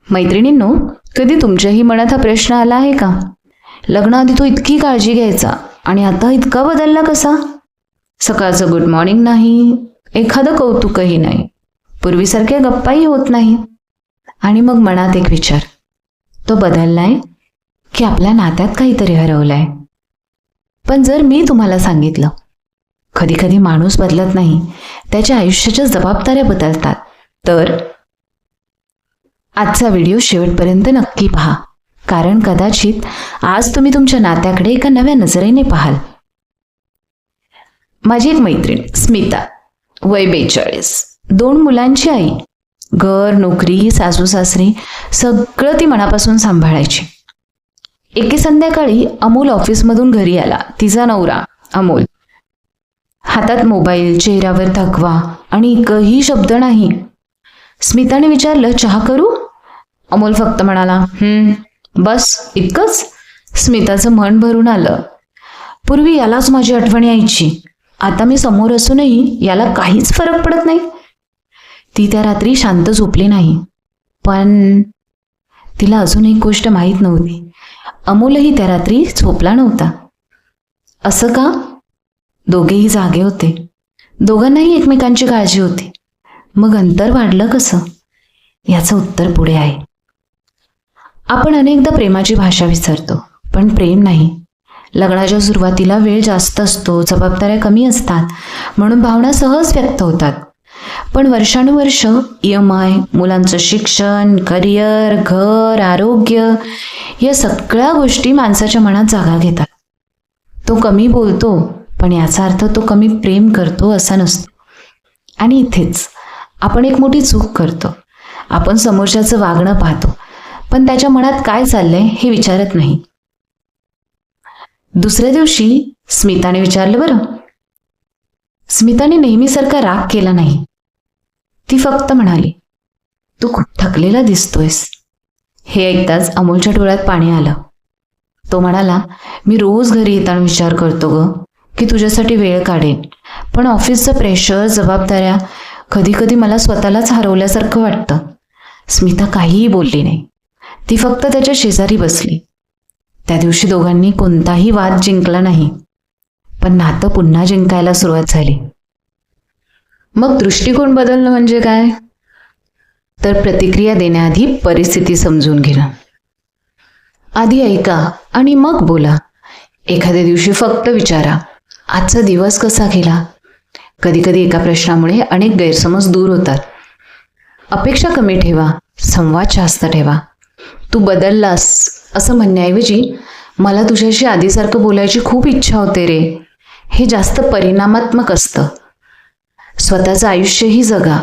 मैत्रिणींनो, कधी तुमच्याही मनात हा प्रश्न आला आहे का? लग्नाआधी तो इतकी काळजी घ्यायचा आणि आता इतका बदलला कसा? सकाळचं गुड मॉर्निंग नाही, एखादं कौतुकही नाही, पूर्वीसारख्या गप्पाही होत नाही. आणि मग मनात एक विचार, तो बदललाय की आपल्या नात्यात काहीतरी हरवलंय? पण जर मी तुम्हाला सांगितलं, कधी कधी माणूस बदलत नाही, त्याच्या आयुष्याच्या जबाबदाऱ्या बदलतात, तर आजचा व्हिडिओ शेवटपर्यंत नक्की पहा, कारण कदाचित आज तुम्ही तुमच्या नात्याकडे एका नव्या नजरेने पाहाल. माझी एक मैत्रीण स्मिता, वय 42, 2 मुलांची आई, घर, नोकरी, सासू सासरे सगळं ती मनापासून सांभाळायची. एके संध्याकाळी अमोल ऑफिसमधून घरी आला. तिचा नवरा अमोल, हातात मोबाईल, चेहऱ्यावर थकवा आणि एकही शब्द नाही. स्मिताने विचारलं, चहा करू? अमोल फक्त म्हणाला, बस इतकंच. स्मिताचं मन भरून आलं. पूर्वी यालाच माझी आठवण यायची, आता मी समोर असूनही याला काहीच फरक पडत नाही. ती त्या रात्री शांत झोपली नाही, पण तिला अजून एक गोष्ट माहीत नव्हती, अमोलही त्या रात्री झोपला नव्हता. असं का? दोघेही जागे होते, दोघांनाही एकमेकांची काळजी होती. मग अंतर वाढलं कसं? याचं उत्तर पुढे आहे. आपण अनेकदा प्रेमाची भाषा विसरतो, पण प्रेम नाही. लग्नाच्या सुरुवातीला वेळ जास्त असतो, जबाबदाऱ्या कमी असतात, म्हणून भावना सहज व्यक्त होतात. पण वर्षानुवर्ष EMI, मुलांचं शिक्षण, करिअर, घर, आरोग्य या सगळ्या गोष्टी माणसाच्या मनात जागा घेतात. तो कमी बोलतो, पण याचा अर्थ तो कमी प्रेम करतो असा नसतो. आणि इथेच आपण एक मोठी चूक करतो. आपण समोरच्याचं वागणं पाहतो, पण त्याच्या मनात काय चाललंय हे विचारत नाही. दुसऱ्या दिवशी स्मिताने विचारलं बरं. स्मिताने नेहमीसारखा राग केला नाही. ती फक्त म्हणाली, तू खूप थकलेला दिसतोयस. हे ऐकताच अमोलच्या डोळ्यात पाणी आलं. तो म्हणाला, मी रोज घरी येताना विचार करतो ग की तुझ्यासाठी वेळ काढेन, पण ऑफिसचं प्रेशर, जबाबदाऱ्या, कधी कधी मला स्वतःलाच हरवल्यासारखं वाटतं. स्मिता काहीही बोलली नाही. ती फक्त त्याच्या शेजारी बसली. त्या दिवशी दोघांनी कोणताही वाद जिंकला नाही, पण नातं पुन्हा जिंकायला सुरुवात झाली. मग दृष्टिकोन बदलणं म्हणजे काय? तर प्रतिक्रिया देण्याआधी परिस्थिती समजून घेणं. आधी ऐका आणि मग बोला. एखाद्या दिवशी फक्त विचारा, आजचा दिवस कसा गेला? कधी कधी एका प्रश्नामुळे अनेक गैरसमज दूर होतात. अपेक्षा कमी ठेवा, संवाद जास्त ठेवा. तू बदललास असं म्हणण्याऐवजी, मला तुझ्याशी आधीसारखं बोलायची खूप इच्छा होते रे, हे जास्त परिणामात्मक असतं. स्वतःचं आयुष्यही जगा.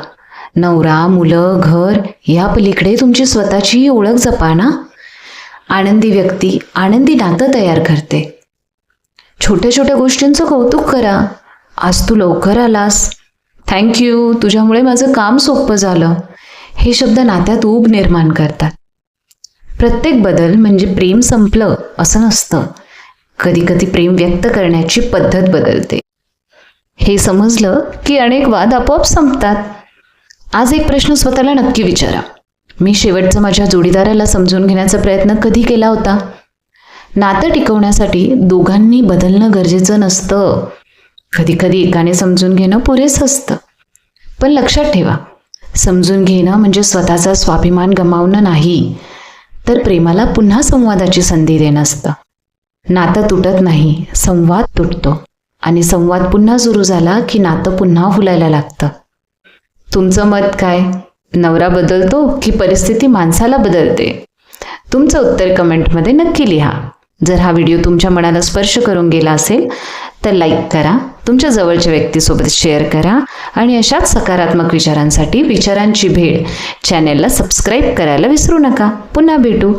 नवरा, मुलं, घर या पलीकडे तुमची स्वतःचीही ओळख जपा ना. आनंदी व्यक्ती आनंदी नातं तयार करते. छोट्या छोट्या गोष्टींचं कौतुक करा. आज तू लवकर आलास, थँक्यू, तुझ्यामुळे माझं काम सोपं झालं, हे शब्द नात्यात ऊब निर्माण करतात. प्रत्येक बदल म्हणजे प्रेम संपलं असं नसतं. कधी कधी प्रेम व्यक्त करण्याची पद्धत बदलते. हे समजलं की अनेक वाद आपोआप संपतात. आज एक प्रश्न स्वतःला नक्की विचारा, मी शेवटचं माझ्या जोडीदाराला समजून घेण्याचा प्रयत्न कधी केला होता? नातं टिकवण्यासाठी दोघांनी बदलणं गरजेचं नसतं. कधी कधी एकाने समजून घेणं पुरेसं असतं. पण लक्षात ठेवा, समजून घेणं म्हणजे स्वतःचा स्वाभिमान गमावणं नाही, तर प्रेमाला पुन्हा संवादाची संधी देणं असतं. नातं तुटत नाही, संवाद तुटतो. आणि संवाद पुन्हा सुरू झाला की नातं पुन्हा फुलायला लागतं. तुमचं मत काय? नवरा बदलतो की परिस्थिती माणसाला बदलते? तुमचं उत्तर कमेंटमध्ये नक्की लिहा. जर हा व्हिडिओ तुमच्या मनाला स्पर्श करून गेला असेल तर लाईक करा, तुमच्या जवळच्या व्यक्तीसोबत शेअर करा आणि अशाच सकारात्मक विचारांसाठी विचारांची भेट चॅनेलला सबस्क्राईब करायला विसरू नका. पुन्हा भेटू.